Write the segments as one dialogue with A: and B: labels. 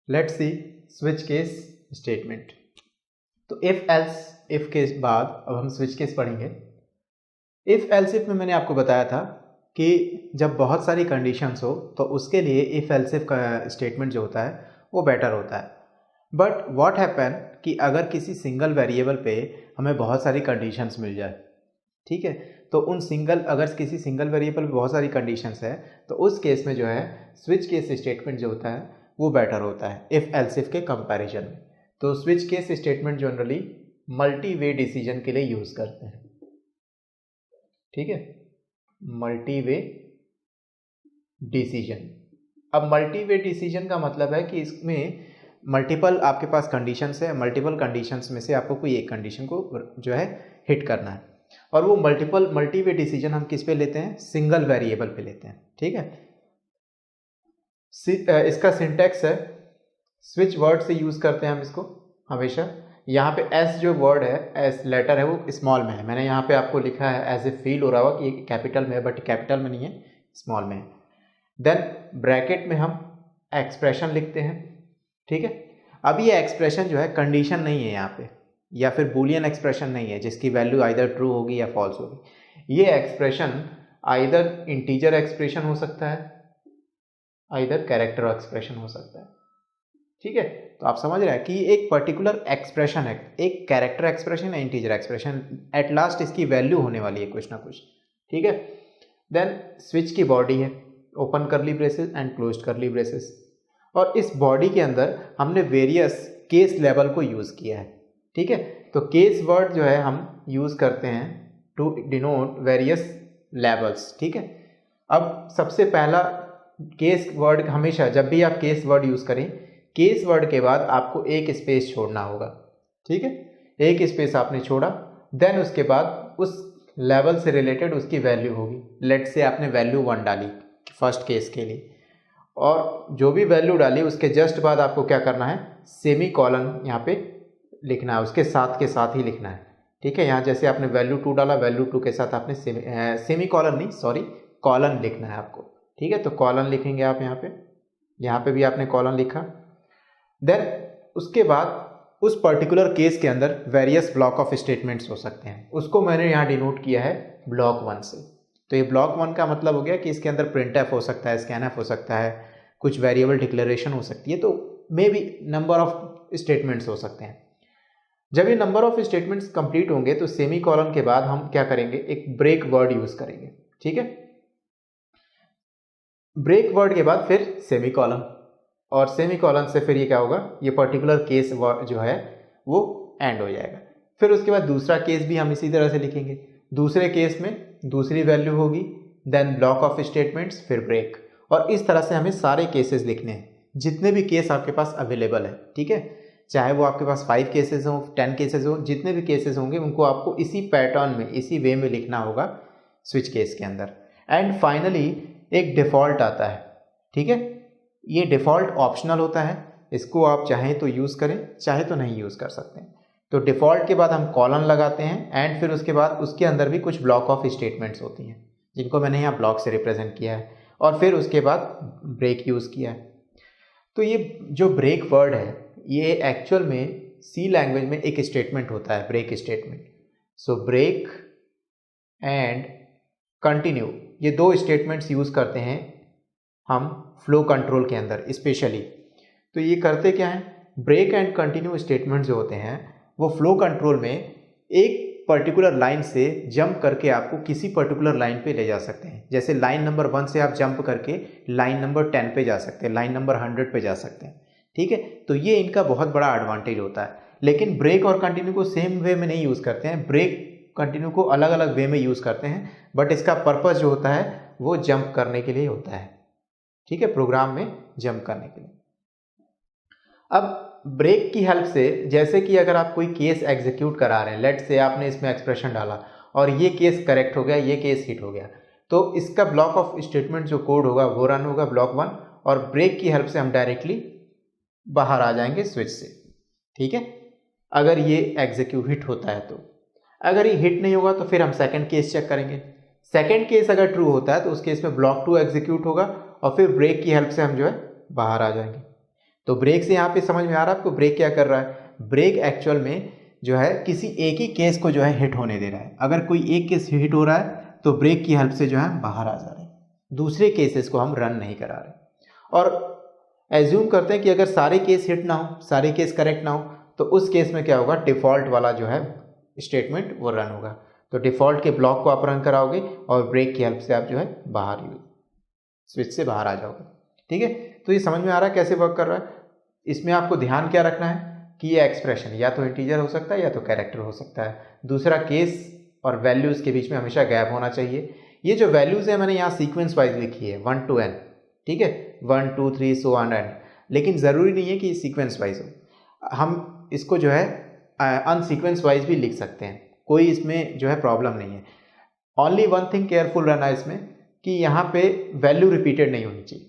A: Let's see switch case statement. तो if else if के बाद अब हम स्विच केस पढ़ेंगे। इफ एल्स इफ में मैंने आपको बताया था कि जब बहुत सारी कंडीशंस हो तो उसके लिए इफ एल्स इफ का स्टेटमेंट जो होता है वो बेटर होता है। बट व्हाट हैपन कि अगर किसी सिंगल वेरिएबल पे हमें बहुत सारी कंडीशंस मिल जाए, ठीक है, तो अगर किसी सिंगल वेरिएबल पे बहुत सारी कंडीशंस है तो उस केस में जो है स्विच केस स्टेटमेंट जो होता है वो बेटर होता है इफ एल्स इफ के कंपैरिजन में। तो switch case statement generally multi way decision के लिए यूज करते हैं, ठीक है, मल्टी वे डिसीजन। अब मल्टी वे डिसीजन का मतलब है कि इसमें मल्टीपल आपके पास कंडीशंस है, मल्टीपल कंडीशंस में से आपको कोई एक कंडीशन को जो है हिट करना है, और वो मल्टी वे डिसीजन हम किस पे लेते हैं, सिंगल वेरिएबल पे लेते हैं, ठीक है। इसका सिंटैक्स है, स्विच वर्ड से यूज करते हैं हम इसको हमेशा। यहाँ पे एस जो वर्ड है, एस लेटर है, वो स्मॉल में है। मैंने यहाँ पे आपको लिखा है एज ए फील हो रहा होगा कि ये कैपिटल में है, बट कैपिटल में नहीं है, स्मॉल में है। देन ब्रैकेट में हम एक्सप्रेशन लिखते हैं, ठीक है। अब ये एक्सप्रेशन जो है कंडीशन नहीं है यहाँ पे, या फिर बूलियन एक्सप्रेशन नहीं है जिसकी वैल्यू आइदर ट्रू होगी या फॉल्स होगी। ये एक्सप्रेशन आइदर इंटीजर एक्सप्रेशन हो सकता है, आइदर कैरेक्टर एक्सप्रेशन हो सकता है, ठीक है। तो आप समझ रहे हैं कि एक पर्टिकुलर एक्सप्रेशन है, एक कैरेक्टर एक्सप्रेशन है, इंटीजर एक्सप्रेशन, एट लास्ट इसकी वैल्यू होने वाली है कुछ ना कुछ, ठीक है। देन स्विच की बॉडी है, ओपन करली ब्रेसेस एंड क्लोज्ड करली ब्रेसेस, और इस बॉडी के अंदर हमने वेरियस केस लेवल को यूज़ किया है, ठीक है। तो केस वर्ड जो है हम यूज़ करते हैं टू डिनोट वेरियस लेवल्स, ठीक है। अब सबसे पहला केस वर्ड, हमेशा जब भी आप केस वर्ड यूज़ करें, केस वर्ड के बाद आपको एक स्पेस छोड़ना होगा, ठीक है। एक स्पेस आपने छोड़ा, देन उसके बाद उस लेवल से रिलेटेड उसकी वैल्यू होगी। लेट से आपने वैल्यू 1 डाली फर्स्ट केस के लिए, और जो भी वैल्यू डाली उसके जस्ट बाद आपको क्या करना है, सेमी कॉलन यहाँ पे लिखना है, उसके साथ ही लिखना है, ठीक है। यहाँ जैसे आपने वैल्यू 2 डाला, वैल्यू 2 के साथ आपने सेमी कॉलन नहीं, सॉरी, कॉलन लिखना है आपको, ठीक है। तो कॉलन लिखेंगे आप यहाँ पे भी आपने कॉलन लिखा। देन उसके बाद उस पर्टिकुलर केस के अंदर वेरियस ब्लॉक ऑफ स्टेटमेंट्स हो सकते हैं, उसको मैंने यहाँ डिनोट किया है ब्लॉक 1 से। तो ये ब्लॉक 1 का मतलब हो गया कि इसके अंदर प्रिंटएफ हो सकता है, स्कैनएफ हो सकता है, कुछ वेरिएबल डिक्लेरेशन हो सकती है, तो may be number of statements हो सकते हैं। जब ये नंबर ऑफ स्टेटमेंट्स कंप्लीट होंगे तो सेमी कॉलन के बाद हम क्या करेंगे, एक ब्रेक वर्ड यूज करेंगे, ठीक है। ब्रेक वर्ड के बाद फिर सेमी कॉलन, और सेमी कॉलन से फिर ये क्या होगा, ये पर्टिकुलर केस जो है वो एंड हो जाएगा। फिर उसके बाद दूसरा केस भी हम इसी तरह से लिखेंगे, दूसरे केस में दूसरी वैल्यू होगी, देन ब्लॉक ऑफ स्टेटमेंट्स, फिर ब्रेक, और इस तरह से हमें सारे केसेस लिखने हैं, जितने भी केस आपके पास अवेलेबल है, ठीक है। चाहे वो आपके पास 5 केसेस हों, 10 केसेस हों, जितने भी केसेस होंगे उनको आपको इसी पैटर्न में, इसी वे में लिखना होगा स्विच केस के अंदर। एंड फाइनली एक डिफ़ॉल्ट आता है, ठीक है। ये डिफ़ॉल्ट ऑप्शनल होता है, इसको आप चाहें तो यूज़ करें, चाहे तो नहीं यूज़ कर सकते। तो डिफ़ॉल्ट के बाद हम कॉलन लगाते हैं, एंड फिर उसके बाद उसके अंदर भी कुछ ब्लॉक ऑफ स्टेटमेंट्स होती हैं जिनको मैंने यहाँ ब्लॉक से रिप्रेजेंट किया है, और फिर उसके बाद ब्रेक यूज़ किया है। तो ये जो ब्रेक वर्ड है ये एक्चुअल में सी लैंग्वेज में एक स्टेटमेंट होता है, break statement. So break and continue, ये 2 स्टेटमेंट्स यूज़ करते हैं हम फ्लो कंट्रोल के अंदर स्पेशली। तो ये करते क्या हैं, ब्रेक एंड कंटिन्यू स्टेटमेंट जो होते हैं वो फ्लो कंट्रोल में एक पर्टिकुलर लाइन से जंप करके आपको किसी पर्टिकुलर लाइन पे ले जा सकते हैं। जैसे लाइन नंबर 1 से आप जंप करके लाइन नंबर 10 पे जा सकते हैं, लाइन नंबर 100 पे जा सकते हैं, ठीक है। तो ये इनका बहुत बड़ा एडवांटेज होता है। लेकिन ब्रेक और कंटिन्यू को सेम वे में नहीं यूज़ करते हैं, ब्रेक कंटिन्यू को अलग अलग वे में यूज़ करते हैं, बट इसका पर्पस जो होता है वो जंप करने के लिए होता है, ठीक है, प्रोग्राम में जंप करने के लिए। अब ब्रेक की हेल्प से, जैसे कि अगर आप कोई केस एग्जीक्यूट करा रहे हैं, लेट से आपने इसमें एक्सप्रेशन डाला और ये केस करेक्ट हो गया, ये केस हिट हो गया, तो इसका ब्लॉक ऑफ स्टेटमेंट जो कोड होगा वो रन होगा ब्लॉक 1, और ब्रेक की हेल्प से हम डायरेक्टली बाहर आ जाएंगे स्विच से, ठीक है, अगर ये एग्जीक्यूट हिट होता है तो। अगर ये हिट नहीं होगा तो फिर हम सेकंड केस चेक करेंगे। सेकंड केस अगर ट्रू होता है तो उस केस में ब्लॉक 2 एग्जीक्यूट होगा, और फिर ब्रेक की हेल्प से हम जो है बाहर आ जाएंगे। तो ब्रेक से यहाँ पे समझ में आ रहा है आपको ब्रेक क्या कर रहा है? ब्रेक एक्चुअल में जो है किसी एक ही केस को जो है हिट होने दे रहा है। अगर कोई एक केस हिट हो रहा है तो ब्रेक की हेल्प से जो है बाहर आ जा रहे हैं, दूसरे केसेस को हम रन नहीं करा रहे। और एज्यूम करते हैं कि अगर सारे केस हिट ना हो, सारे केस करेक्ट ना हो, तो उस केस में क्या होगा? डिफ़ॉल्ट वाला जो है स्टेटमेंट वो रन होगा। तो डिफ़ॉल्ट के ब्लॉक को आप रन कराओगे और ब्रेक की हेल्प से आप जो है बाहर स्विच से बाहर आ जाओगे। ठीक है, तो ये समझ में आ रहा है कैसे वर्क कर रहा है। इसमें आपको ध्यान क्या रखना है कि ये एक्सप्रेशन या तो इंटीजर हो सकता है या तो कैरेक्टर हो सकता है। दूसरा, केस और वैल्यूज़ के बीच में हमेशा गैप होना चाहिए। ये जो वैल्यूज़ है मैंने यहाँ सीक्वेंस वाइज लिखी है 1 to n, ठीक है, 1 2 3 सो ऑन एंड, लेकिन ज़रूरी नहीं है कि सीक्वेंस वाइज हो। हम इसको जो है अनसीक्वेंस वाइज भी लिख सकते हैं, कोई इसमें जो है प्रॉब्लम नहीं है। ओनली वन थिंग केयरफुल रहना है इसमें कि यहाँ पे वैल्यू रिपीटेड नहीं होनी चाहिए।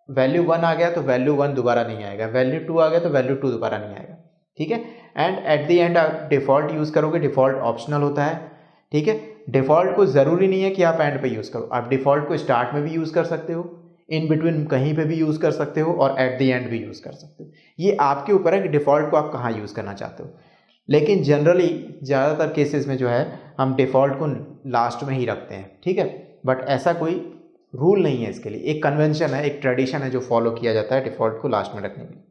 A: वैल्यू 1 आ गया तो वैल्यू 1 दोबारा नहीं आएगा, वैल्यू 2 आ गया तो वैल्यू 2 दोबारा नहीं आएगा। ठीक है, एंड एट द एंड आप डिफ़ॉल्ट यूज़ करोगे, डिफ़ॉल्ट ऑप्शनल होता है। ठीक है, डिफ़ॉल्ट को ज़रूरी नहीं है कि आप एंड पे यूज़ करो, आप डिफ़ॉल्ट को स्टार्ट में भी यूज़ कर सकते हो, इन बिटवीन कहीं पे भी यूज़ कर सकते हो और एट द एंड भी यूज़ कर सकते हो। ये आपके ऊपर है कि डिफ़ॉल्ट को आप कहाँ यूज़ करना चाहते हो। लेकिन जनरली ज़्यादातर केसेस में जो है हम डिफ़ॉल्ट को लास्ट में ही रखते हैं। ठीक है, बट ऐसा कोई रूल नहीं है इसके लिए, एक कन्वेंशन है, एक ट्रेडिशन है जो फॉलो किया जाता है डिफ़ॉल्ट को लास्ट में रखने के लिए।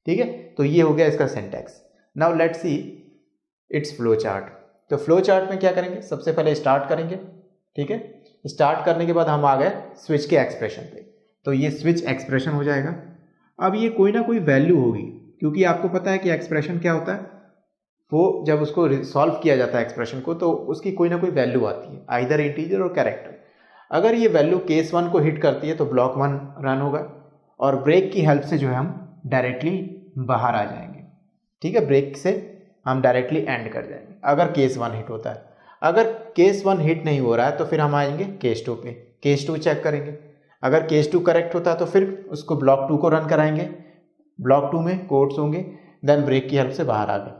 A: ठीक है, तो ये हो गया इसका syntax. Now let's see it's flow chart. तो फ्लो चार्ट में क्या करेंगे? सबसे पहले स्टार्ट करेंगे। ठीक है, स्टार्ट करने के बाद हम आ गए स्विच के एक्सप्रेशन पे, तो ये स्विच एक्सप्रेशन हो जाएगा। अब ये कोई ना कोई वैल्यू होगी, क्योंकि आपको पता है कि एक्सप्रेशन क्या होता है, वो जब उसको सॉल्व किया जाता है एक्सप्रेशन को तो उसकी कोई ना कोई वैल्यू आती है, आइदर इंटीजर और कैरेक्टर। अगर ये वैल्यू केस 1 को हिट करती है तो ब्लॉक 1 रन होगा और ब्रेक की हेल्प से जो है हम डायरेक्टली बाहर आ जाएंगे। ठीक है, ब्रेक से हम डायरेक्टली एंड कर जाएंगे अगर केस 1 हिट होता है। अगर केस 1 हिट नहीं हो रहा है तो फिर हम आएंगे केस 2 पे, केस 2 चेक करेंगे। अगर केस 2 करेक्ट होता है तो फिर उसको ब्लॉक 2 को रन कराएंगे, ब्लॉक 2 में कोड्स होंगे, देन ब्रेक की हेल्प से बाहर आ गए।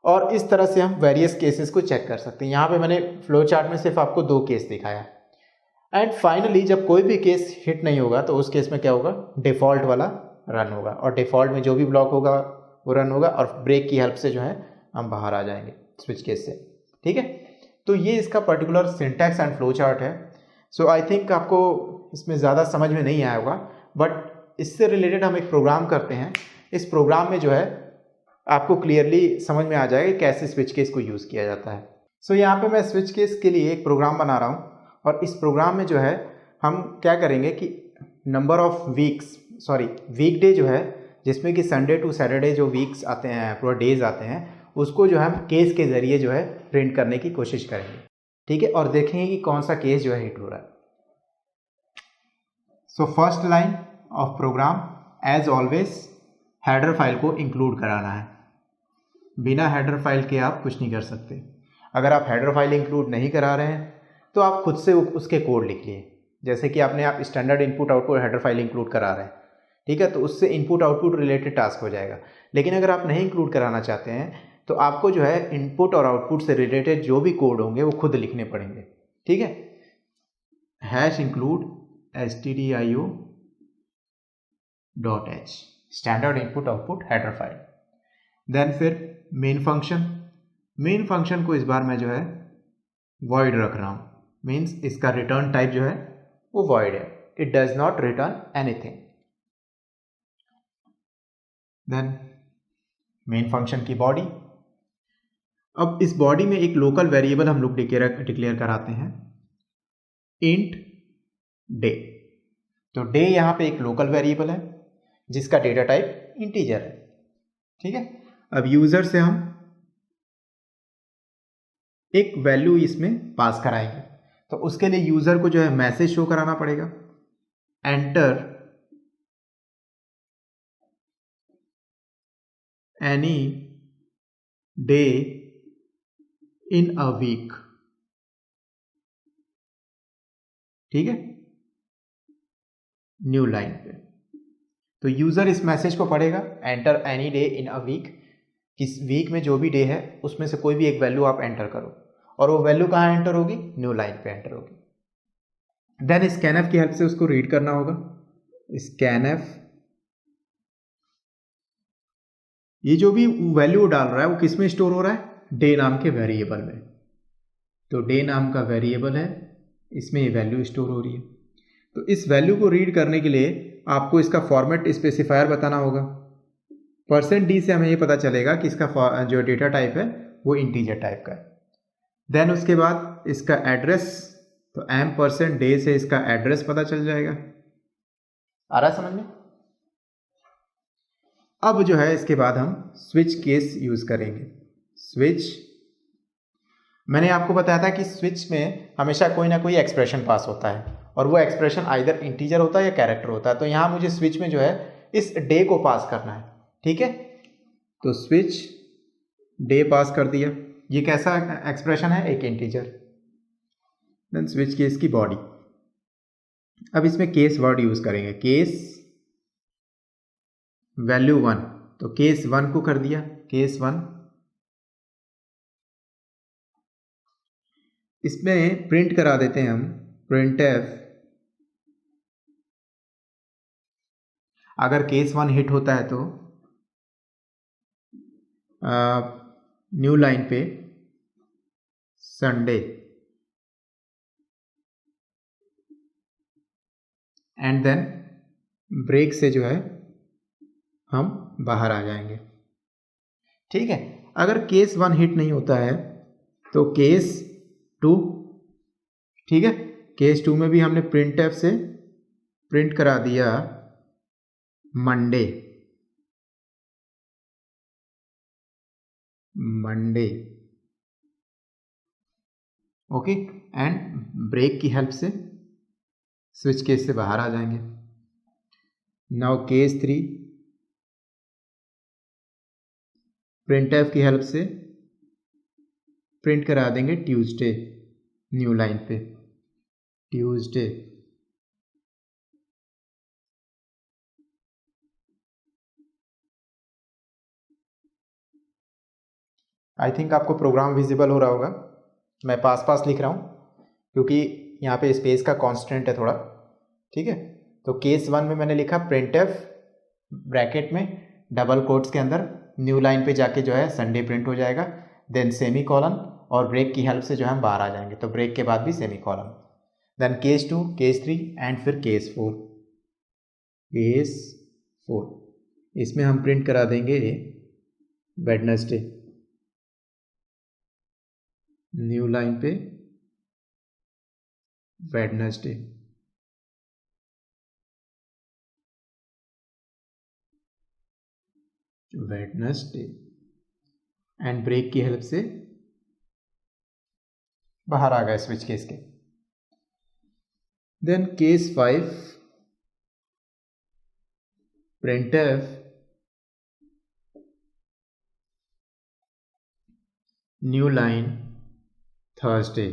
A: और इस तरह से हम वेरियस केसेस को चेक कर सकते हैं। यहाँ पे मैंने फ्लो चार्ट में सिर्फ आपको 2 केस दिखाया। एंड फाइनली जब कोई भी केस हिट नहीं होगा तो उस केस में क्या होगा? डिफ़ॉल्ट वाला रन होगा और डिफ़ॉल्ट में जो भी ब्लॉक होगा वो रन होगा और ब्रेक की हेल्प से जो है हम बाहर आ जाएंगे स्विच केस से। ठीक है, तो ये इसका particular syntax and flow chart है। सो आई थिंक आपको इसमें ज़्यादा समझ में नहीं आया होगा, बट इससे रिलेटेड हम एक प्रोग्राम करते हैं। इस प्रोग्राम में जो है आपको क्लियरली समझ में आ जाएगा कैसे स्विच केस को यूज़ किया जाता है। सो यहाँ पे मैं स्विच केस के लिए एक प्रोग्राम बना रहा हूँ और इस प्रोग्राम में जो है हम क्या करेंगे कि नंबर ऑफ वीकडे जो है, जिसमें कि संडे टू सैटरडे जो वीक्स आते हैं, पूरा डेज आते हैं, उसको जो है हम केस के ज़रिए जो है प्रिंट करने की कोशिश करेंगे। ठीक है, और देखेंगे कि कौन सा केस जो है हिट हो रहा है। So first line of program, as always header file को इंक्लूड कराना है। बिना हेडर फाइल के आप कुछ नहीं कर सकते। अगर आप हेडर फाइल इंक्लूड नहीं करा रहे हैं तो आप खुद से उसके कोड लिख लिए, जैसे कि आप standard input output header file include करा रहे हैं। ठीक है, तो उससे इनपुट आउटपुट रिलेटेड टास्क हो जाएगा। लेकिन अगर आप नहीं इंक्लूड कराना चाहते हैं तो आपको जो है इनपुट और आउटपुट से रिलेटेड जो भी कोड होंगे वो खुद लिखने पड़ेंगे। ठीक है, #include stdio.h standard input output header file. Then फिर मेन फंक्शन को इस बार मैं जो है वॉइड रख रहा हूँ, मीन्स इसका रिटर्न टाइप जो है वो वॉइड है, it does not return anything. Then main function की बॉडी। अब इस बॉडी में एक लोकल वेरिएबल हम लोग डिक्लेयर कराते हैं, इंट डे। तो डे यहाँ पे एक लोकल वेरिएबल है जिसका डेटा टाइप इंटीजर है। ठीक है, अब यूजर से हम एक वैल्यू इसमें पास कराएंगे, तो उसके लिए यूजर को जो है मैसेज शो कराना पड़ेगा, enter any day in a week. ठीक है, न्यू लाइन पे तो यूजर इस मैसेज को पढ़ेगा, enter any day in a week. किस वीक में जो भी डे है उसमें से कोई भी एक वैल्यू आप एंटर करो और वो वैल्यू कहाँ एंटर होगी? न्यू लाइन पे एंटर होगी। देन स्कैनफ की हेल्प से उसको रीड करना होगा, स्कैनफ ये जो भी वैल्यू डाल रहा है वो किस में स्टोर हो रहा है, डे नाम के वेरिएबल में। तो डे नाम का वेरिएबल है, इसमें ये वैल्यू स्टोर हो रही है। तो इस वैल्यू को रीड करने के लिए आपको इसका फॉर्मेट स्पेसिफायर बताना होगा। %d से हमें ये पता चलेगा कि इसका जो डेटा टाइप है वो इंटीजर टाइप का है। देन उसके बाद इसका एड्रेस, तो %day से इसका एड्रेस पता चल जाएगा। आ रहा है समझ में? अब जो है इसके बाद हम स्विच केस यूज करेंगे। स्विच, मैंने आपको बताया था कि स्विच में हमेशा कोई ना कोई एक्सप्रेशन पास होता है और वो एक्सप्रेशन आइदर इंटीजर होता है या कैरेक्टर होता है। तो यहाँ मुझे स्विच में जो है इस डे को पास करना है, ठीक है। तो स्विच डे पास कर दिया, ये कैसा एक्सप्रेशन है, एक इंटीजर। देन स्विच केस की बॉडी, अब इसमें केस वर्ड यूज करेंगे, केस वैल्यू 1, तो केस 1 को कर दिया, केस 1। इसमें प्रिंट करा देते हैं हम printf, अगर केस 1 हिट होता है तो न्यू लाइन पे संडे एंड देन ब्रेक से जो है हम बाहर आ जाएंगे, ठीक है। अगर केस 1 हिट नहीं होता है तो केस 2, ठीक है। केस 2 में भी हमने printf से प्रिंट करा दिया मंडे, ओके, एंड ब्रेक की हेल्प से स्विच केस से बाहर आ जाएंगे। नाउ केस 3, printf की हेल्प से प्रिंट करा देंगे ट्यूसडे, न्यू लाइन पे ट्यूसडे। आई थिंक आपको प्रोग्राम विजिबल हो रहा होगा, मैं पास पास लिख रहा हूँ क्योंकि यहाँ पे स्पेस का कांस्टेंट है थोड़ा, ठीक है। तो केस 1 में मैंने लिखा printf ब्रैकेट में डबल कोट्स के अंदर न्यू लाइन पे जाके जो है संडे प्रिंट हो जाएगा, देन सेमी कॉलन और ब्रेक की हेल्प से जो है हम बाहर आ जाएंगे, तो ब्रेक के बाद भी semicolon. Then case 2, case 3 and फिर केस 4। इसमें हम प्रिंट करा देंगे वेडनेसडे, न्यू लाइन पे वेडनेसडे, एंड ब्रेक की हेल्प से बाहर आ गए स्विच केस के। Then case 5, printf new line Thursday,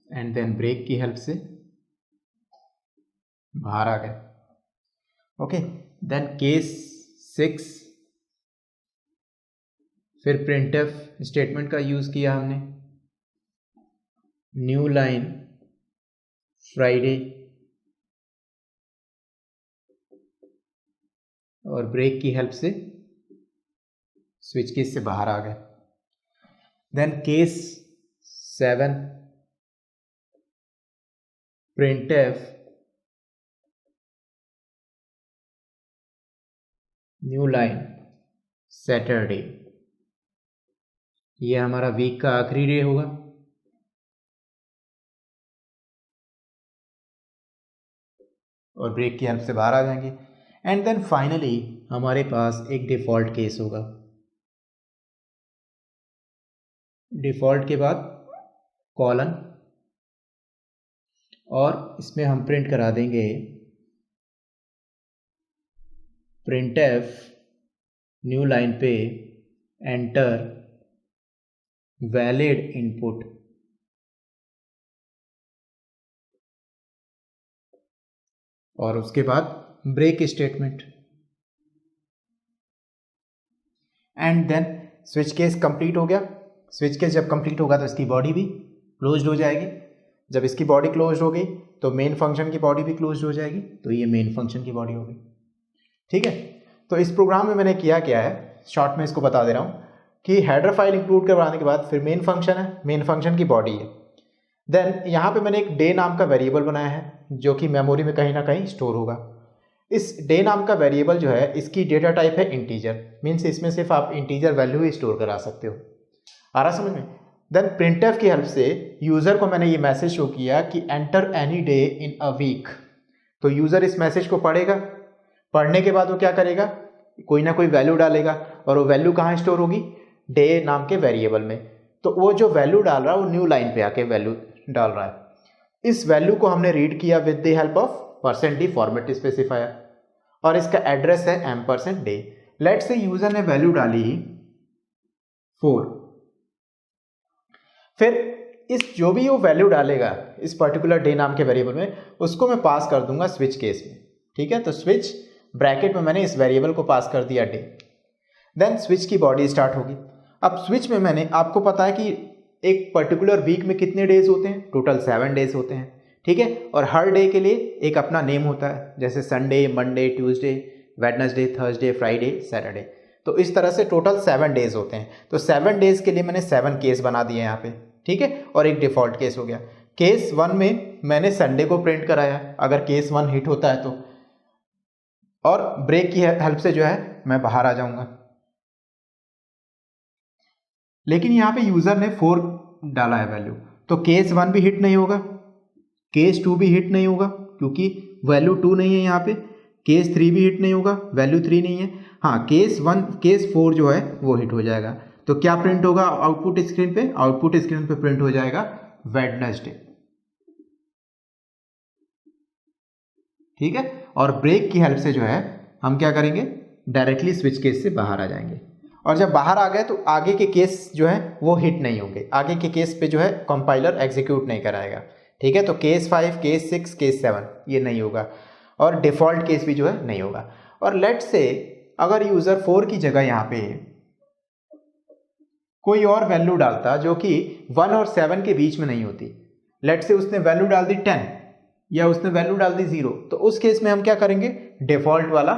A: and then break की हेल्प से बाहर आ गए, ओके। देन केस 6, फिर printf स्टेटमेंट का यूज किया हमने, न्यू लाइन फ्राइडे और ब्रेक की हेल्प से स्विच केस से बाहर आ गए। Then case 7, printf new line Saturday, ये हमारा वीक का आखिरी डे होगा, और ब्रेक की हेल्प से बाहर आ जाएंगे। एंड देन फाइनली हमारे पास एक डिफ़ॉल्ट केस होगा, डिफ़ॉल्ट के बाद कॉलन, और इसमें हम प्रिंट करा देंगे printf न्यू लाइन पे एंटर वैलिड इनपुट, और उसके बाद break statement, and then switch case complete हो गया। स्विच केस जब कंप्लीट होगा तो इसकी बॉडी भी क्लोज्ड हो जाएगी। जब इसकी बॉडी क्लोज हो गई तो मेन फंक्शन की बॉडी भी क्लोज हो जाएगी, तो ये मेन फंक्शन की बॉडी हो गई। ठीक है, तो इस प्रोग्राम में मैंने किया क्या है, शॉर्ट में इसको बता दे रहा हूँ कि हेडर फाइल इंक्लूड करवाने के बाद फिर मेन फंक्शन है, मेन फंक्शन की बॉडी है। देन यहाँ पे मैंने एक डे नाम का वेरिएबल बनाया है जो कि मेमोरी में कहीं ना कहीं स्टोर होगा। इस डे नाम का वेरिएबल जो है इसकी डेटा टाइप है इंटीजर, मीन्स इसमें सिर्फ आप इंटीजर वैल्यू ही स्टोर करा सकते हो। आ रहा समझ में? देन प्रिंटफ की हेल्प से यूज़र को मैंने ये मैसेज शो किया कि enter any day in a week. तो यूज़र इस मैसेज को पढ़ेगा, पढ़ने के बाद वो क्या करेगा, कोई ना कोई वैल्यू डालेगा, और वो वैल्यू कहाँ स्टोर होगी, डे नाम के वेरिएबल में। तो वो जो वैल्यू डाल रहा है वो न्यू लाइन पे आके वैल्यू डाल रहा है। इस वैल्यू को हमने रीड किया with the help of %d format specifier, और इसका एड्रेस है $day। लेट्स से यूजर ने वैल्यू डाली 4, फिर इस जो भी वो वैल्यू डालेगा इस पर्टिकुलर डे नाम के वेरिएबल में, उसको मैं पास कर दूंगा स्विच केस में। ठीक है, तो स्विच ब्रैकेट में मैंने इस वेरिएबल को पास कर दिया डे। देन स्विच की बॉडी स्टार्ट होगी। अब स्विच में मैंने, आपको पता है कि एक पर्टिकुलर वीक में कितने डेज होते हैं, टोटल 7 डेज होते हैं। ठीक है, और हर डे के लिए एक अपना नेम होता है, जैसे Sunday, Monday, Tuesday, Wednesday, Thursday, Friday, Saturday. तो इस तरह से टोटल 7 डेज होते हैं। तो 7 डेज के लिए मैंने 7 केस बना दिए यहाँ पे। ठीक है, और एक डिफ़ॉल्ट केस हो गया। केस 1 में मैंने संडे को प्रिंट कराया अगर केस 1 हिट होता है तो, और ब्रेक की हेल्प से जो है मैं बाहर आ जाऊंगा। लेकिन यहाँ पे यूज़र ने 4 डाला है वैल्यू, तो केस 1 भी हिट नहीं होगा, केस 2 भी हिट नहीं होगा क्योंकि वैल्यू 2 नहीं है यहाँ पे, केस 3 भी हिट नहीं होगा, वैल्यू 3 नहीं है। हाँ, केस 4 जो है वो हिट हो जाएगा। तो क्या प्रिंट होगा आउटपुट स्क्रीन पे? आउटपुट स्क्रीन पे प्रिंट हो जाएगा वेडनेसडे। ठीक है, और ब्रेक की हेल्प से जो है हम क्या करेंगे, डायरेक्टली स्विच केस से बाहर आ जाएंगे, और जब बाहर आ गए तो आगे के केस जो है वो हिट नहीं होंगे, आगे के केस पे जो है कंपाइलर एग्जीक्यूट नहीं कराएगा। ठीक है, तो केस 5, केस 6, केस 7 ये नहीं होगा, और डिफ़ॉल्ट केस भी जो है नहीं होगा। और लेट से अगर यूज़र 4 की जगह यहाँ पे कोई और वैल्यू डालता जो कि 1 और 7 के बीच में नहीं होती, लेट से उसने वैल्यू डाल दी 10 या उसने वैल्यू डाल दी 0, तो उस केस में हम क्या करेंगे, डिफ़ॉल्ट वाला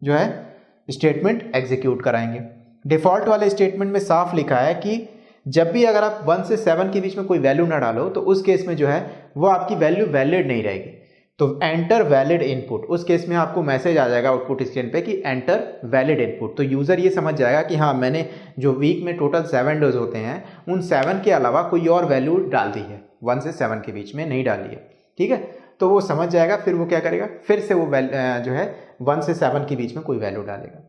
A: जो है स्टेटमेंट एग्जीक्यूट कराएंगे। डिफ़ॉल्ट वाले स्टेटमेंट में साफ लिखा है कि जब भी अगर आप 1 से 7 के बीच में कोई वैल्यू ना डालो तो उस केस में जो है वो आपकी वैल्यू वैलिड नहीं रहेगी। तो एंटर वैलिड इनपुट, उस केस में आपको मैसेज आ जाएगा आउटपुट स्क्रीन पे कि एंटर वैलिड इनपुट। तो यूज़र ये समझ जाएगा कि हाँ, मैंने जो वीक में टोटल 7 डेज होते हैं उन 7 के अलावा कोई और वैल्यू डाल दी है, 1 से 7 के बीच में नहीं डाली है। ठीक है, तो वो समझ जाएगा, फिर वो क्या करेगा, फिर से वो जो है 1 से 7 के बीच में कोई वैल्यू डालेगा।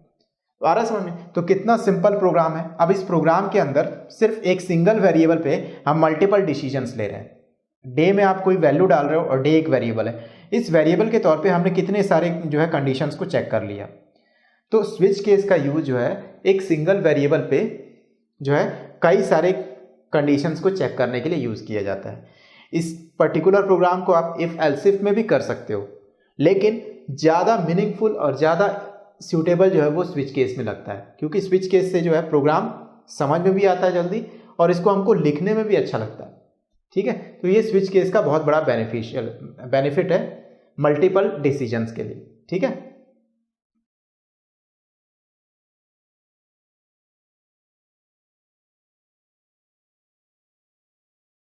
A: तो आ रहा समझ में? तो कितना सिंपल प्रोग्राम है। अब इस प्रोग्राम के अंदर सिर्फ एक सिंगल वेरिएबल पे हम मल्टीपल डिसीजंस ले रहे हैं। डे में आप कोई वैल्यू डाल रहे हो और डे एक वेरिएबल है, इस वेरिएबल के तौर पे हमने कितने सारे जो है कंडीशंस को चेक कर लिया। तो स्विच केस का यूज जो है एक सिंगल वेरिएबल पे जो है कई सारे कंडीशंस को चेक करने के लिए यूज़ किया जाता है। इस पर्टिकुलर प्रोग्राम को आप इफ़ एल्स इफ में भी कर सकते हो, लेकिन ज़्यादा मीनिंगफुल और ज़्यादा सूटेबल जो है वो स्विच केस में लगता है, क्योंकि स्विच केस से जो है प्रोग्राम समझ में भी आता है जल्दी और इसको हमको लिखने में भी अच्छा लगता है। ठीक है, तो ये स्विच केस का बहुत बड़ा बेनिफिट है मल्टीपल डिसीजंस के लिए। ठीक है।